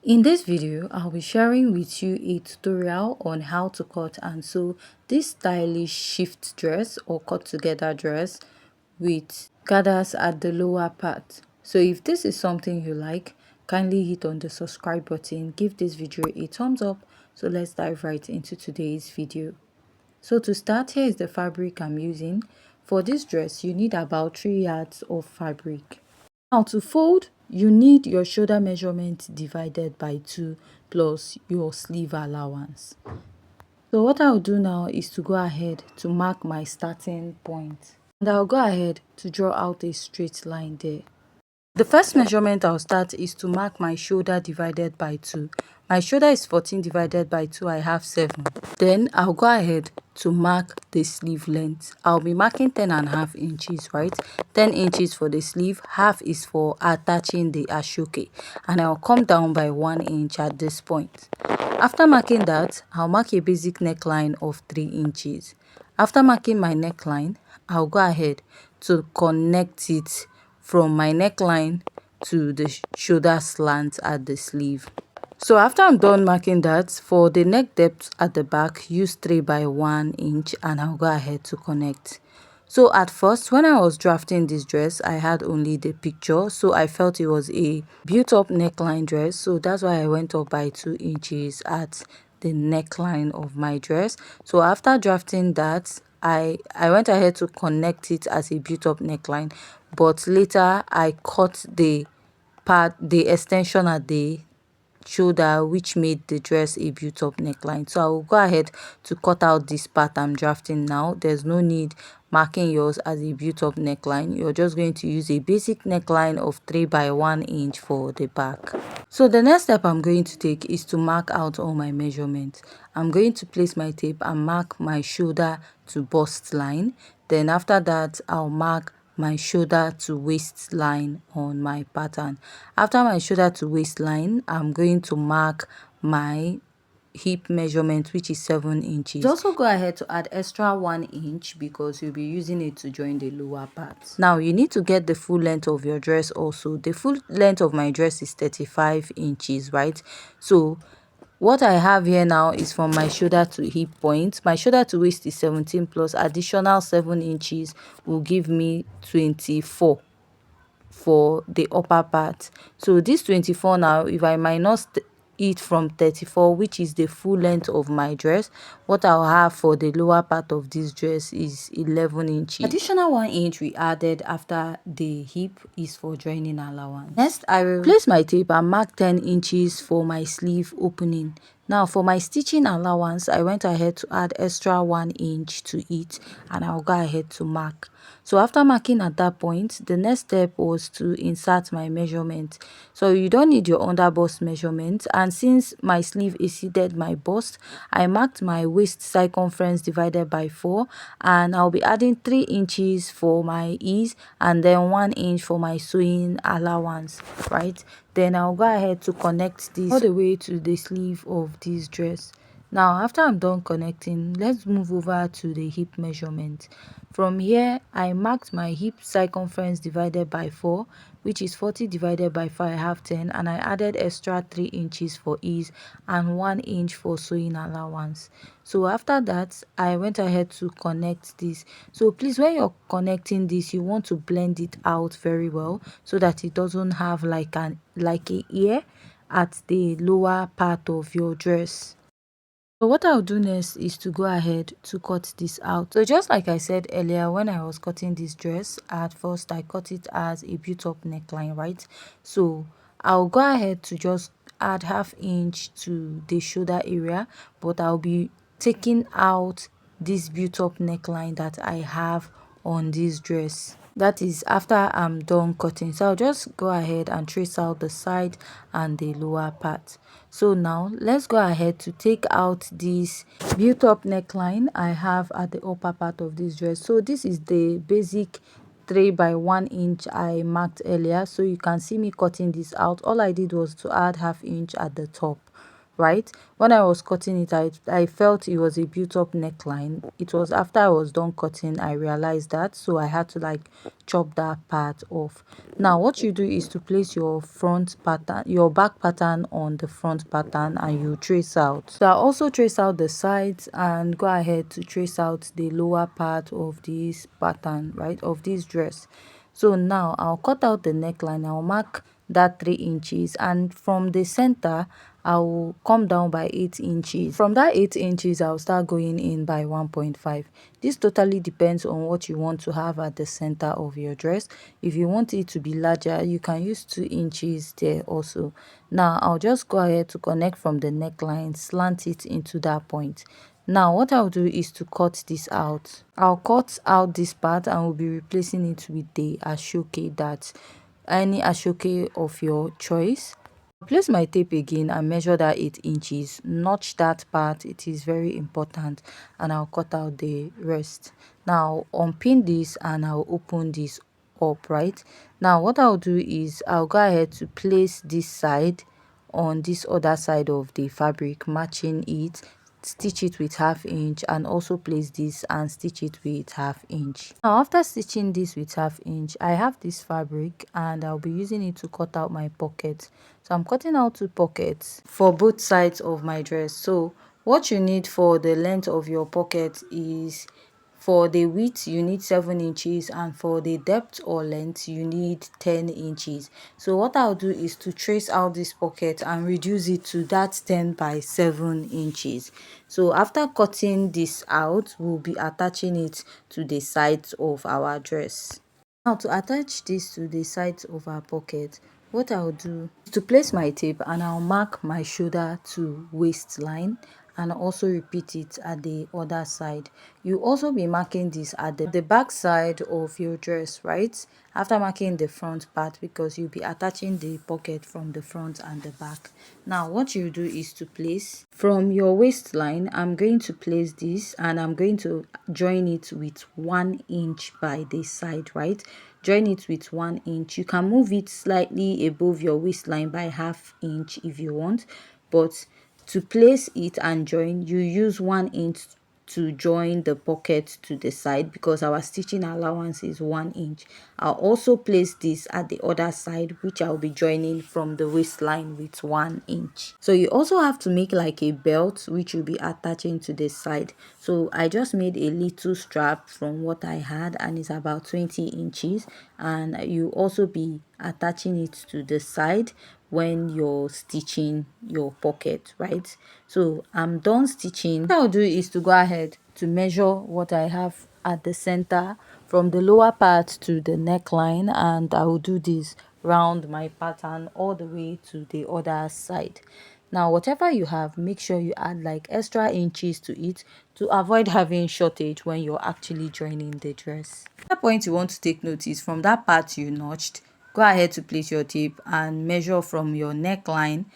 In this video, I'll be sharing with you a tutorial on how to cut and sew this stylish shift dress or cut together dress with gathers at the lower part. So if this is something you like, kindly hit on the subscribe button, give this video a thumbs up. So let's dive right into today's video. So to start, here is the fabric I'm using. For this dress, you need about 3 yards of fabric. Now to fold, you need your shoulder measurement divided by 2 plus your sleeve allowance. So what I'll do now is to go ahead to mark my starting point. And I'll go ahead to draw out a straight line there. The first measurement I'll start is to mark my shoulder divided by 2. My shoulder is 14 divided by 2, I have 7. Then I'll go ahead to mark the sleeve length. I'll be marking 10.5 inches, right? 10 inches for the sleeve, half is for attaching the ashoke. And I'll come down by 1 inch at this point. After marking that, I'll mark a basic neckline of 3 inches. After marking my neckline, I'll go ahead to connect it from my neckline to the shoulder slant at the sleeve. So after I'm done marking that, for the neck depth at the back, use 3 by 1 inch and I'll go ahead to connect. So at first, when I was drafting this dress, I had only the picture, so I felt it was a built-up neckline dress, so that's why I went up by 2 inches at the neckline of my dress. So after drafting that, I went ahead to connect it as a built-up neckline, but later I cut the extension at the shoulder, which made the dress a built-up neckline. So I will go ahead to cut out this part I'm drafting now. There's no need marking yours as a built-up neckline. You're just going to use a basic neckline of 3 by 1 inch for the back. So the next step I'm going to take is to mark out all my measurements. I'm going to place my tape and mark my shoulder to bust line. Then after that, I'll mark my shoulder to waistline on my pattern. After my shoulder to waistline, I'm going to mark my hip measurement, which is 7 inches. Also go ahead to add extra 1 inch because you'll be using it to join the lower part. Now you need to get the full length of your dress also. The full length of my dress is 35 inches, right? So what I have here now is from my shoulder to hip point. My shoulder to waist is 17 plus additional 7 inches will give me 24 for the upper part. So this 24 now, if I minus it from 34, which is the full length of my dress, what I'll have for the lower part of this dress is 11 inches. Additional 1 inch we added after the hip is for joining allowance. Next, I will place my tape and mark 10 inches for my sleeve opening. Now for my stitching allowance, I went ahead to add extra 1 inch to it and I'll go ahead to mark. So after marking at that point, the next step was to insert my measurement. So you don't need your under bust measurement, and since my sleeve exceeded my bust, I marked my waist circumference divided by 4 and I'll be adding 3 inches for my ease and then 1 inch for my sewing allowance, right? Then I'll go ahead to connect this all the way to the sleeve of this dress. Now after I'm done connecting, let's move over to the hip measurement. From here, I marked my hip circumference divided by 4, which is 40 divided by 5, I have 10, and I added extra 3 inches for ease and 1 inch for sewing allowance. So after that, I went ahead to connect this. So please, when you're connecting this, you want to blend it out very well so that it doesn't have like a ear at the lower part of your dress. So what I'll do next is to go ahead to cut this out. So just like I said earlier, when I was cutting this dress, at first I cut it as a built-up neckline, right? So I'll go ahead to just add ½ inch to the shoulder area, but I'll be taking out this built-up neckline that I have on this dress. That is after I'm done cutting. So I'll just go ahead and trace out the side and the lower part. So now let's go ahead to take out this built-up neckline I have at the upper part of this dress. So this is the basic 3 by 1 inch I marked earlier. So you can see me cutting this out. All I did was to add ½ inch at the top. right? When I was cutting it, I felt it was a built up neckline. It was after I was done cutting I realized that, so I had to like chop that part off. Now what you do is to place your front pattern, your back pattern on the front pattern, and you trace out. So I also trace out the sides and go ahead to trace out the lower part of this pattern, right, of this dress. So now I'll cut out the neckline. I'll mark that 3 inches, and from the center I will come down by 8 inches. From that 8 inches I'll start going in by 1.5. This totally depends on what you want to have at the center of your dress. If you want it to be larger, you can use 2 inches there also. Now I'll just go ahead to connect from the neckline, slant it into that point. Now what I'll do is to cut this out. I'll cut out this part and we'll be replacing it with the Ashoke, that any Ashoke of your choice. Place my tape again and measure that 8 inches. Notch that part, it is very important, and I'll cut out the rest. Now unpin this and I'll open this up, right? Now what I'll do is I'll go ahead to place this side on this other side of the fabric, matching it, stitch it with 1/2 inch, and also place this and stitch it with 1/2 inch. Now after stitching this with 1/2 inch, I have this fabric and I'll be using it to cut out my pocket. So I'm cutting out 2 pockets for both sides of my dress. So what you need for the length of your pocket is, for the width you need 7 inches, and for the depth or length you need 10 inches. So what I'll do is to trace out this pocket and reduce it to that 10 by 7 inches. So after cutting this out, we'll be attaching it to the sides of our dress. Now to attach this to the sides of our pocket, what I'll do is to place my tape and I'll mark my shoulder to waistline, and also repeat it at the other side. You also be marking this at the back side of your dress, right? After marking the front part, because you'll be attaching the pocket from the front and the back. Now what you do is to place from your waistline. I'm going to place this and I'm going to join it with 1 inch by this side, right? Join it with 1 inch. You can move it slightly above your waistline by 1/2 inch if you want, but to place it and join, you use 1 inch to join the pocket to the side, because our stitching allowance is 1 inch. I'll also place this at the other side, which I'll be joining from the waistline with 1 inch. So you also have to make like a belt which you'll be attaching to the side. So I just made a little strap from what I had, and it's about 20 inches, and you also be attaching it to the side when you're stitching your pocket, right? So I'm done stitching. What I'll do is to go ahead to measure what I have at the center from the lower part to the neckline, and I will do this round my pattern all the way to the other side. Now whatever you have, make sure you add like extra inches to it to avoid having shortage when you're actually joining the dress. Another point you want to take note is from that part you notched, go ahead to place your tape and measure from your neckline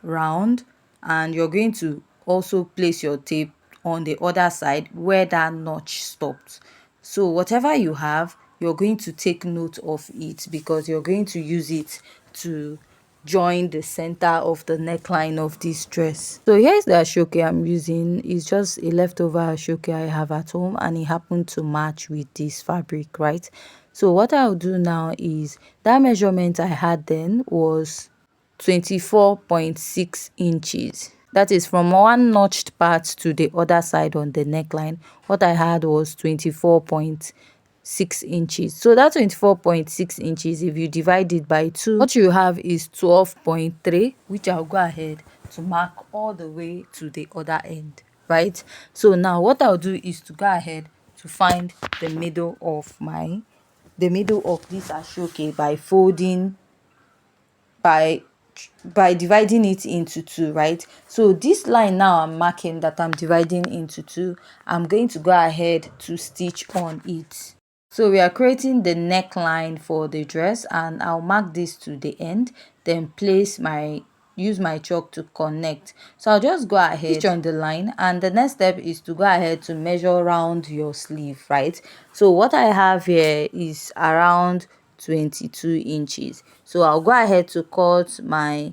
round, and you're going to also place your tape on the other side where that notch stopped. So whatever you have, you're going to take note of it, because you're going to use it to join the center of the neckline of this dress. So here's the Ashoke I'm using. It's just a leftover Ashoke I have at home, and it happened to match with this fabric, right? So what I'll do now is, that measurement I had then was 24.6 inches. That is from one notched part to the other side on the neckline. What I had was 24.6 inches. So that 24.6 inches, if you divide it by 2, what you have is 12.3, which I'll go ahead to mark all the way to the other end, right? So now what I'll do is to go ahead to find the middle of this Ashoke by folding, by dividing it into 2, right? So this line now I'm marking that I'm dividing into 2, I'm going to go ahead to stitch on it. So we are creating the neckline for the dress, and I'll mark this to the end, then use my chalk to connect. So I'll just go ahead, stitch on the line, and the next step is to go ahead to measure around your sleeve, right? So what I have here is around 22 inches. So I'll go ahead to cut my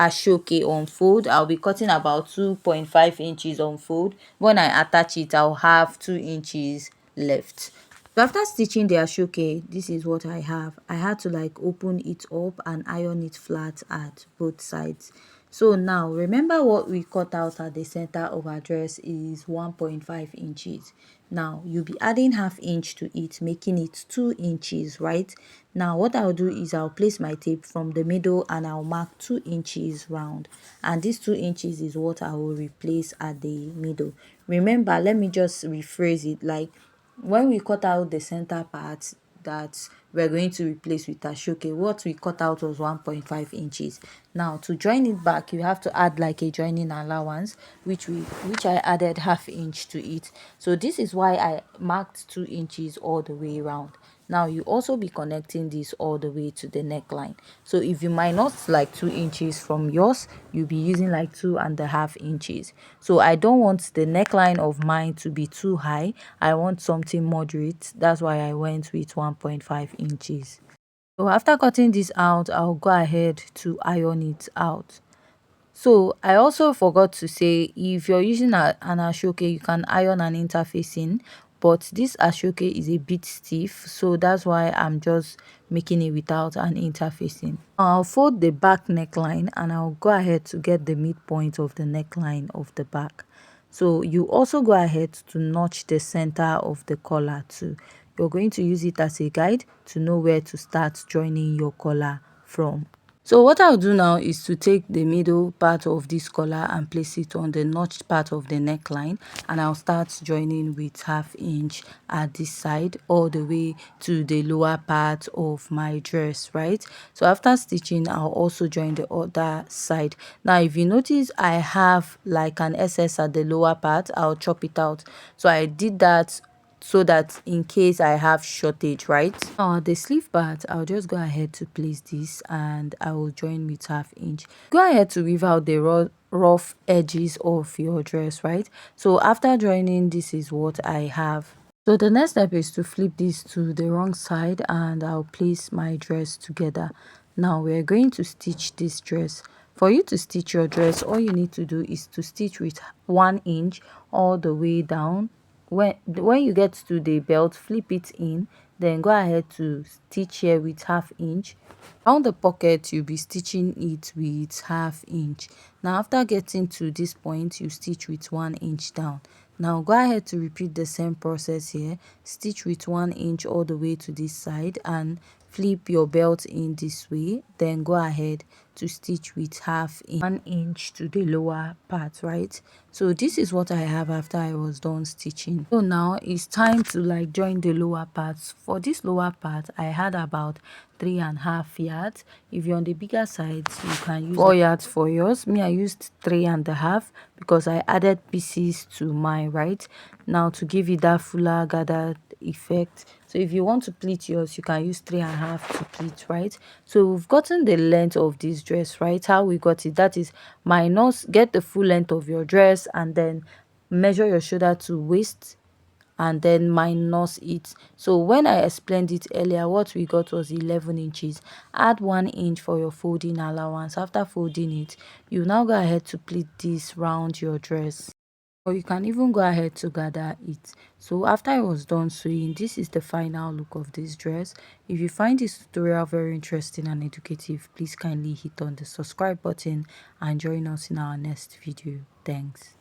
Ashoke on fold, I'll be cutting about 2.5 inches on fold. When I attach it, I'll have 2 inches left. So after stitching the Ashoke, this is what I have. I had to like open it up and iron it flat at both sides. So now remember what we cut out at the center of our dress is 1.5 inches. Now you'll be adding half inch to it, making it 2 inches, right? Now what I'll do is I'll place my tape from the middle and I'll mark 2 inches round, and this 2 inches is what I will replace at the middle. Remember, let me just rephrase it, like when we cut out the center part that we're going to replace with Ashoke, what we cut out was 1.5 inches. Now to join it back, you have to add like a joining allowance, which I added half inch to it. So this is why I marked 2 inches all the way around. Now you also be connecting this all the way to the neckline. So if you minus like 2 inches from yours, you'll be using like 2.5 inches. So I don't want the neckline of mine to be too high. I want something moderate. That's why I went with 1.5 inches. So after cutting this out, I'll go ahead to iron it out. So I also forgot to say, if you're using an Ashoke, you can iron an interfacing, but this Ashoke is a bit stiff, so that's why I'm just making it without an interfacing. I'll fold the back neckline and I'll go ahead to get the midpoint of the neckline of the back. So you also go ahead to notch the center of the collar too. You're going to use it as a guide to know where to start joining your collar from. So what I'll do now is to take the middle part of this collar and place it on the notched part of the neckline, and I'll start joining with half inch at this side all the way to the lower part of my dress, right? So after stitching, I'll also join the other side. Now if you notice, I have like an excess at the lower part, I'll chop it out. So I did that so that in case I have shortage, right? Now the sleeve part, I'll just go ahead to place this and I will join with half inch. Go ahead to weave out the rough edges of your dress, right? So after joining, this is what I have. So the next step is to flip this to the wrong side and I'll place my dress together. Now we're going to stitch this dress. For you to stitch your dress, all you need to do is to stitch with 1 inch all the way down. When you get to the belt, flip it in, then go ahead to stitch here with half inch. Around the pocket, you'll be stitching it with half inch. Now after getting to this point, you stitch with 1 inch down. Now go ahead to repeat the same process here. Stitch with 1 inch all the way to this side and flip your belt in this way, then go ahead to stitch with half inch, 1 inch to the lower part, right? So this is what I have after I was done stitching. So now it's time to like join the lower parts. For this lower part, I had about 3.5 yards. If you're on the bigger side, you can use 4 yards for yours. Me, I used 3.5 because I added pieces to mine, right? Now to give it that fuller gathered effect. So if you want to pleat yours, you can use 3.5 to pleat, right? So we've gotten the length of this dress, right? How we got it, that is minus, get the full length of your dress and then measure your shoulder to waist and then minus it. So when I explained it earlier, what we got was 11 inches. Add 1 inch for your folding allowance. After folding it, you now go ahead to pleat this round your dress, or you can even go ahead to gather it. So after I was done sewing, this is the final look of this dress. If you find this tutorial very interesting and educative, please kindly hit on the subscribe button and join us in our next video. Thanks.